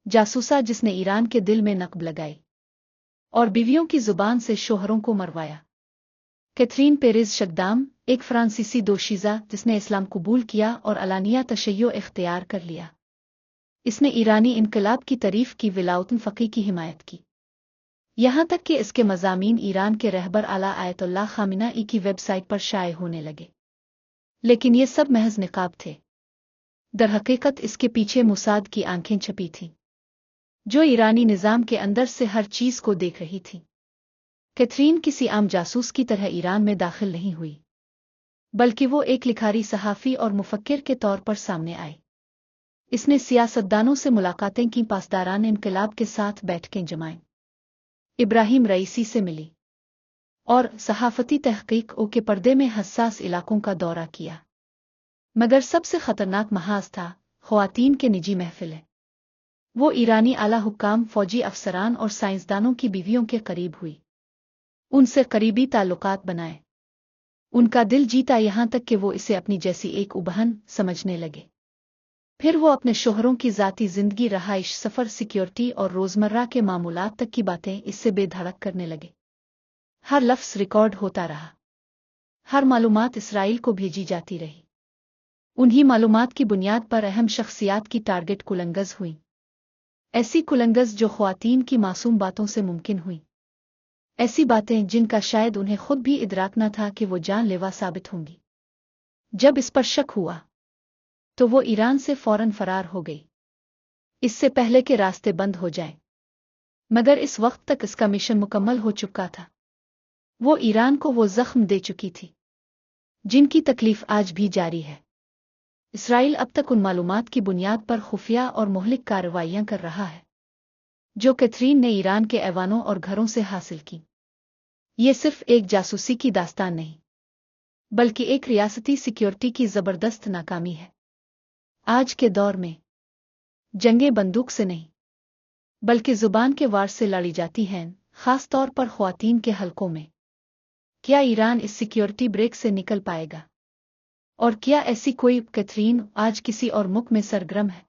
जासूसा जिसने ईरान के दिल में नकब लगाई और बीवियों की जुबान से शोहरों को मरवाया। कैथरीन पेरेज शगदाम, एक फ्रांसीसी दोशीज़ा जिसने इस्लाम कबूल किया और अलानिया तशय्यो इख्तियार कर लिया। इसने ईरानी इनकलाब की तारीफ की, विलाउतन फ़क़ी की हिमायत की, यहाँ तक कि इसके मज़ामीन ईरान के रहबर आला आयतुल्लाह ख़ामिनेई की वेबसाइट पर शाये होने लगे। लेकिन ये सब महज निकाब थे। दरहकीकत इसके पीछे मुसाद की आंखें छपी थीं, जो ईरानी निज़ाम के अंदर से हर चीज़ को देख रही थी। कैथरीन किसी आम जासूस की तरह ईरान में दाखिल नहीं हुई, बल्कि वो एक लिखारी सहाफ़ी और मुफक्किर के तौर पर सामने आई। इसने सियासतदानों से मुलाकातें की, पासदारान इनकलाब के साथ बैठकें जमाईं, इब्राहिम रईसी से मिली और सहाफ़ती तहक़ीक़ों के पर्दे में हसास इलाकों का दौरा किया। मगर सबसे ख़तरनाक महाज़ था ख़वातीन के निजी महफ़िलें। वो ईरानी आला हुक्काम, फ़ौजी अफ़सरान और साइंसदानों की बीवियों के करीब हुई, उनसे करीबी ताल्लुकात बनाए, उनका दिल जीता, यहाँ तक कि वो इसे अपनी जैसी एक उबहन समझने लगे। फिर वो अपने शोहरों की ज़ाती ज़िंदगी, रहाइश, सफ़र, सिक्योरिटी और रोज़मर्रा के मामूलात तक की बातें इससे बेधड़क करने लगे। हर लफ्ज़ रिकॉर्ड होता रहा, हर मालूमात इसराइल को भेजी जाती रही। उन्हीं मालूमात की बुनियाद पर अहम शख्सियात की टारगेट कुलंगज़ हुई, ऐसी कुलंगज़ जो ख़वातीन की मासूम बातों से मुमकिन हुई, ऐसी बातें जिनका शायद उन्हें खुद भी इदराक न था कि वो जानलेवा साबित होंगी। जब इस पर शक हुआ तो वो ईरान से फ़ौरन फ़रार हो गई, इससे पहले के रास्ते बंद हो जाएं। मगर इस वक्त तक इसका मिशन मुकम्मल हो चुका था। वो ईरान को वो ज़ख्म दे चुकी थी जिनकी तकलीफ़ आज भी जारी है। इसराइल अब तक उन मालूमात की बुनियाद पर खुफिया और मुहलिक कार्रवाइयाँ कर रहा है जो कैथरीन ने ईरान के ऐवानों और घरों से हासिल की। ये सिर्फ एक जासूसी की दास्तान नहीं, बल्कि एक रियासती सिक्योरिटी की ज़बरदस्त नाकामी है। आज के दौर में जंगें बंदूक से नहीं, बल्कि ज़ुबान के वार से लड़ी जाती हैं, ख़ास तौर पर ख़वातीन के हलकों में। क्या ईरान इस सिक्योरिटी ब्रेक से निकल पाएगा? और क्या ऐसी कोई कैथरीन आज किसी और मुल्क में सरगर्म है?